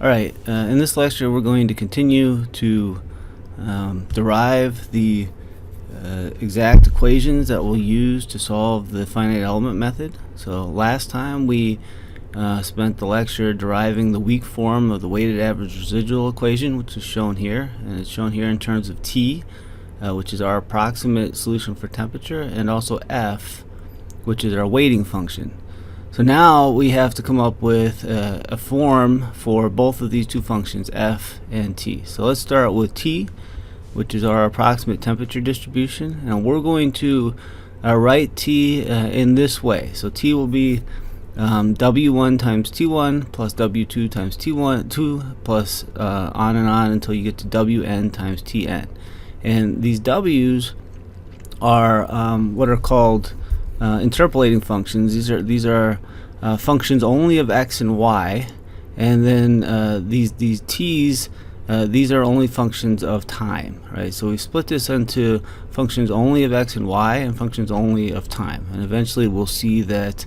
Alright, in this lecture we're going to continue to derive the exact equations that we'll use to solve the finite element method. So last time we spent the lecture deriving the weak form of the weighted average residual equation, which is shown here, and it's shown here in terms of T, which is our approximate solution for temperature, and also F, which is our weighting function. So now we have to come up with a form for both of these two functions, f and t. So let's start with t, which is our approximate temperature distribution, and we're going to write t in this way. So t will be w1 times t1 plus w2 times t2 plus on and on until you get to wn times tn. And these w's are what are called interpolating functions. These are functions only of x and y, and then these t's, these are only functions of time, right? So we split this into functions only of x and y and functions only of time, and eventually we'll see that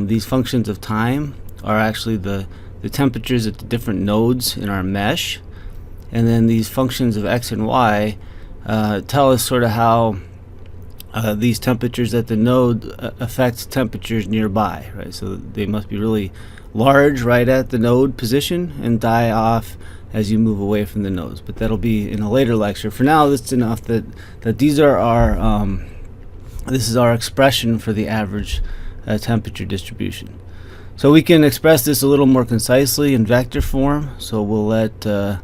these functions of time are actually the temperatures at the different nodes in our mesh, and then these functions of x and y tell us sort of how these temperatures at the node affect temperatures nearby, right? So they must be really large right at the node position and die off as you move away from the nodes. But that'll be in a later lecture. For now, that's enough that these are our this is our expression for the average temperature distribution. So we can express this a little more concisely in vector form. So we'll let the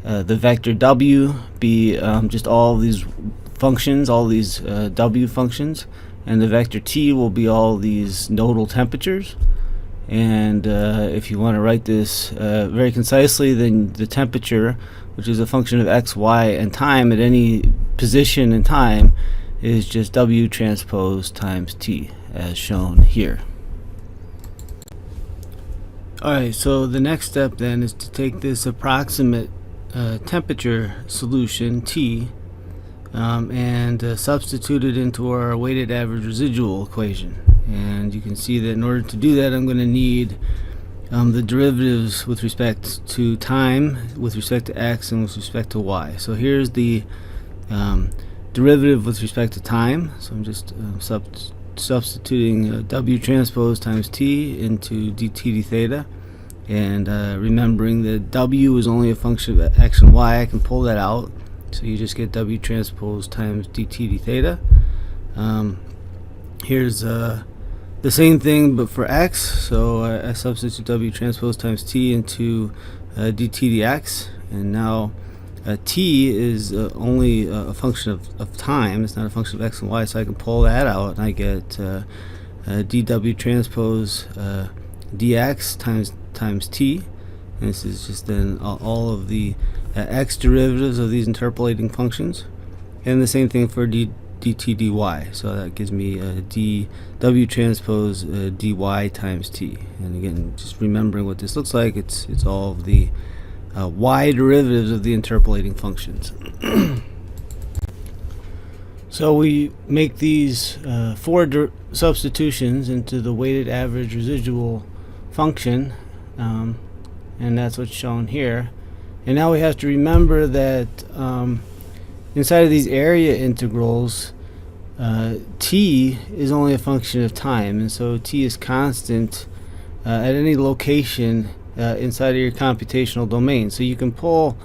vector w be just all of these functions, all these w functions, and the vector t will be all these nodal temperatures. And if you want to write this very concisely, then the temperature, which is a function of x, y, and time at any position in time, is just W transpose times t, as shown here. Alright, so the next step then is to take this approximate temperature solution, t, and substitute it into our weighted average residual equation. And you can see that in order to do that, I'm going to need the derivatives with respect to time, with respect to x, and with respect to y. So here's the derivative with respect to time. So I'm just substituting W transpose times t into dt d theta, and remembering that w is only a function of x and y, I can pull that out. So you just get W transpose times dt d theta. Here's the same thing but for x, so I substitute W transpose times t into dt dx, and now t is only a function of time, it's not a function of x and y, so I can pull that out and I get dw transpose dx times t. And this is just then all of the x derivatives of these interpolating functions, and the same thing for dt dy. So that gives me dw transpose dy times t. And again, just remembering what this looks like, it's all of the y derivatives of the interpolating functions. So we make these four substitutions into the weighted average residual function, and that's what's shown here. And now we have to remember that inside of these area integrals, t is only a function of time, and so t is constant at any location inside of your computational domain. So you can pull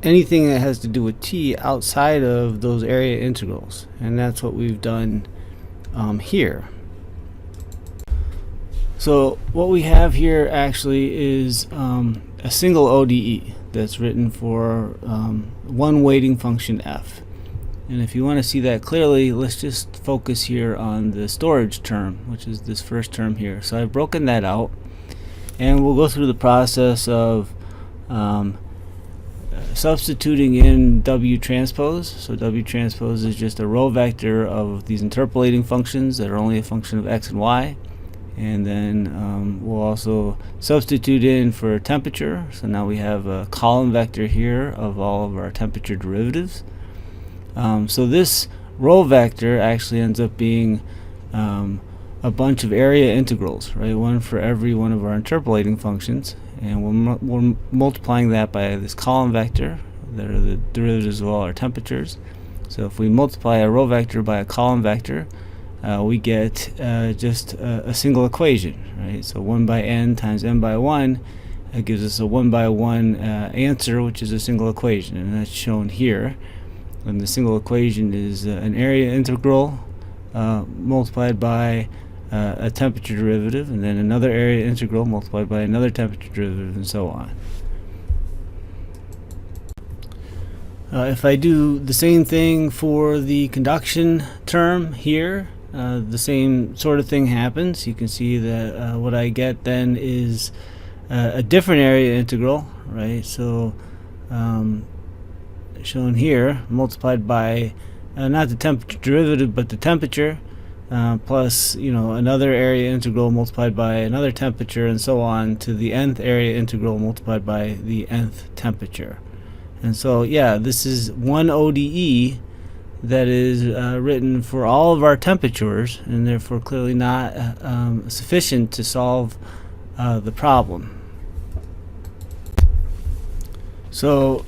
anything that has to do with t outside of those area integrals, and that's what we've done here. So what we have here actually is a single ODE that's written for one weighting function f. And if you want to see that clearly, let's just focus here on the storage term, which is this first term here. So I've broken that out, and we'll go through the process of substituting in W transpose. So W transpose is just a row vector of these interpolating functions that are only a function of x and y. And then we'll also substitute in for temperature. So now we have a column vector here of all of our temperature derivatives. So this row vector actually ends up being a bunch of area integrals, right? One for every one of our interpolating functions, and we're multiplying that by this column vector that are the derivatives of all our temperatures. So if we multiply a row vector by a column vector, we get just a single equation, right? So 1 by n times n by 1 gives us a 1 by 1 answer, which is a single equation, and that's shown here. And the single equation is an area integral multiplied by a temperature derivative, and then another area integral multiplied by another temperature derivative, and so on. If I do the same thing for the conduction term here, the same sort of thing happens. You can see that what I get then is a different area integral, right? So shown here, multiplied by not the temperature derivative but the temperature, plus another area integral multiplied by another temperature, and so on to the nth area integral multiplied by the nth temperature. And so yeah, this is one ODE that is written for all of our temperatures, and therefore clearly not sufficient to solve the problem. So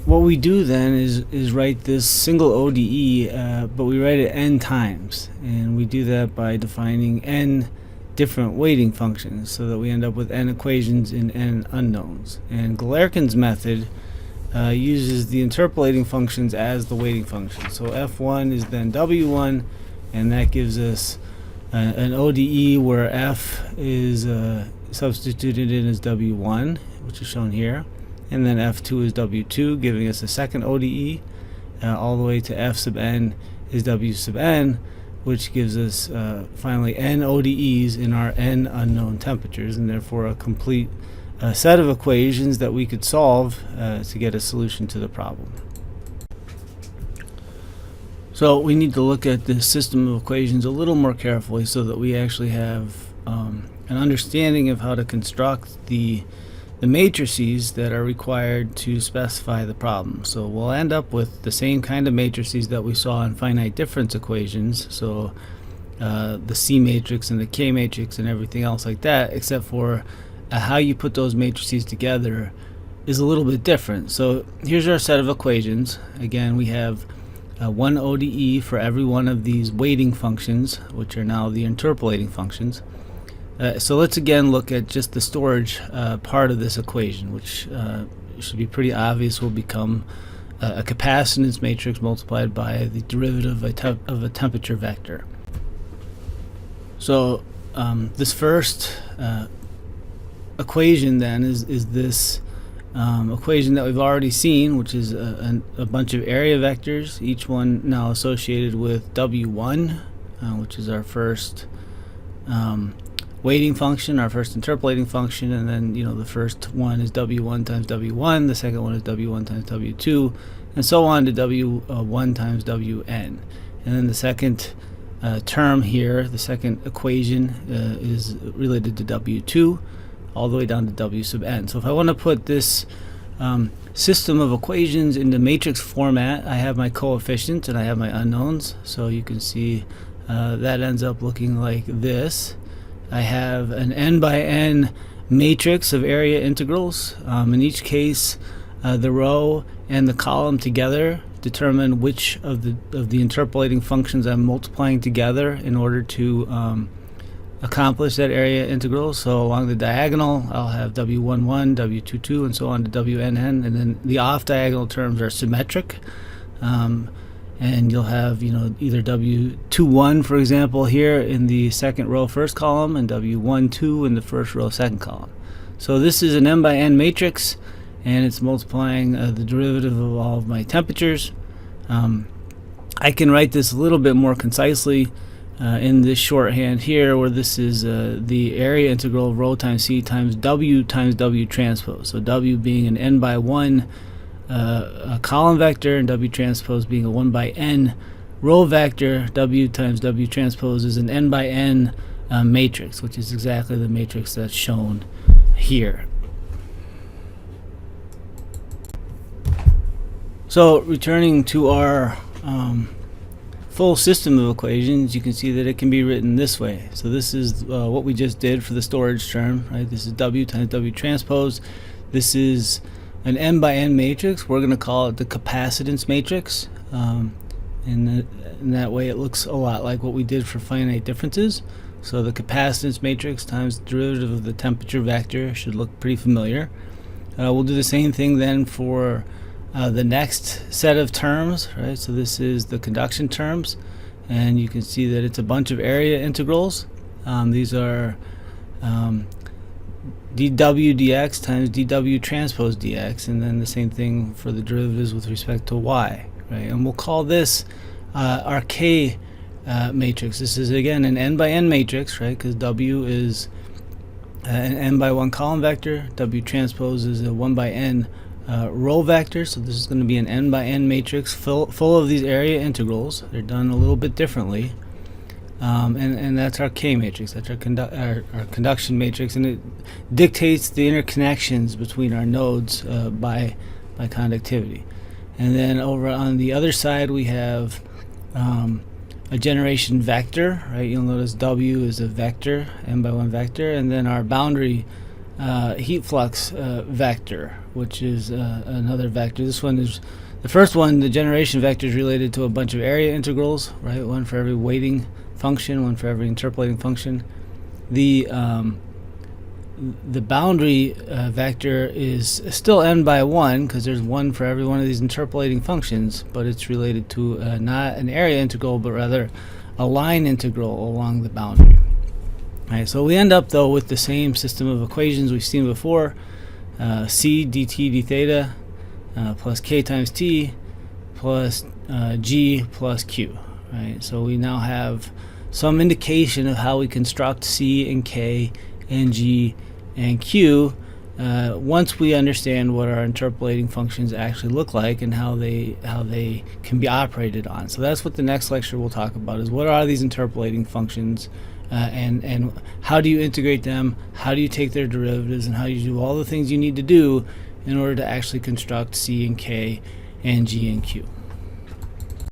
what we do then is write this single ODE, but we write it n times, and we do that by defining n different weighting functions so that we end up with n equations in n unknowns. And Galerkin's method uses the interpolating functions as the weighting function. So f1 is then w1, and that gives us an ODE where f is substituted in as w1, which is shown here, and then f2 is w2, giving us a second ODE, all the way to f sub n is w sub n, which gives us finally n ODEs in our n unknown temperatures, and therefore a complete set of equations that we could solve to get a solution to the problem. So we need to look at this system of equations a little more carefully so that we actually have an understanding of how to construct the matrices that are required to specify the problem. So we'll end up with the same kind of matrices that we saw in finite difference equations, so the C matrix and the K matrix and everything else like that, except for how you put those matrices together is a little bit different. So here's our set of equations. Again, we have one ODE for every one of these weighting functions, which are now the interpolating functions. So let's again look at just the storage part of this equation, which should be pretty obvious will become a capacitance matrix multiplied by the derivative of a temperature vector. So this first equation then is this equation that we've already seen, which is a bunch of area vectors, each one now associated with w1, which is our first weighting function, our first interpolating function, and then the first one is w1 times w1, the second one is w1 times w2, and so on to w1 times wn. And then the second term here, the second equation, is related to w2 all the way down to w sub n. So if I want to put this system of equations into matrix format, I have my coefficients and I have my unknowns. So you can see that ends up looking like this. I have an n by n matrix of area integrals. In each case, the row and the column together determine which of the interpolating functions I'm multiplying together in order to accomplish that area integral. So along the diagonal, I'll have w11, w22, and so on to wnn, and then the off diagonal terms are symmetric, and you'll have either w21, for example, here in the second row first column, and w12 in the first row second column. So this is an n by n matrix, and it's multiplying the derivative of all of my temperatures. I can write this a little bit more concisely in this shorthand here, where this is the area integral of rho times c times W transpose. So W being an n by 1 column vector, and W transpose being a 1 by n row vector. W times W transpose is an n by n matrix, which is exactly the matrix that's shown here. So returning to our full system of equations, you can see that it can be written this way. So this is what we just did for the storage term, right? This is W times W transpose. This is an n by n matrix. We're going to call it the capacitance matrix. In that way it looks a lot like what we did for finite differences. So the capacitance matrix times the derivative of the temperature vector should look pretty familiar. We'll do the same thing then for the next set of terms, right? So this is the conduction terms, and you can see that it's a bunch of area integrals. These are dw dx times dw transpose dx, and then the same thing for the derivatives with respect to y, right? And we'll call this our K matrix. This is again an n by n matrix, right? Because W is an n by 1 column vector. W transpose is a 1 by n row vector. So this is going to be an n by n matrix full of these area integrals. They're done a little bit differently. And that's our K matrix. That's our conduction matrix, and it dictates the interconnections between our nodes by conductivity. And then over on the other side we have a generation vector, right? You'll notice W is a vector, n by 1 vector, and then our boundary heat flux vector, which is another vector. This one is the first one. The generation vector is related to a bunch of area integrals, right? One for every weighting function, one for every interpolating function. The boundary vector is still n by 1 because there's one for every one of these interpolating functions, but it's related to not an area integral, but rather a line integral along the boundary. All right, so we end up though with the same system of equations we've seen before: c dt d theta plus k times t plus g plus q. Right, so we now have some indication of how we construct c and k and g and q once we understand what our interpolating functions actually look like and how they can be operated on. So that's what the next lecture will talk about: is what are these interpolating functions, and how do you integrate them, how do you take their derivatives, and how do you do all the things you need to do in order to actually construct c and k and g and q.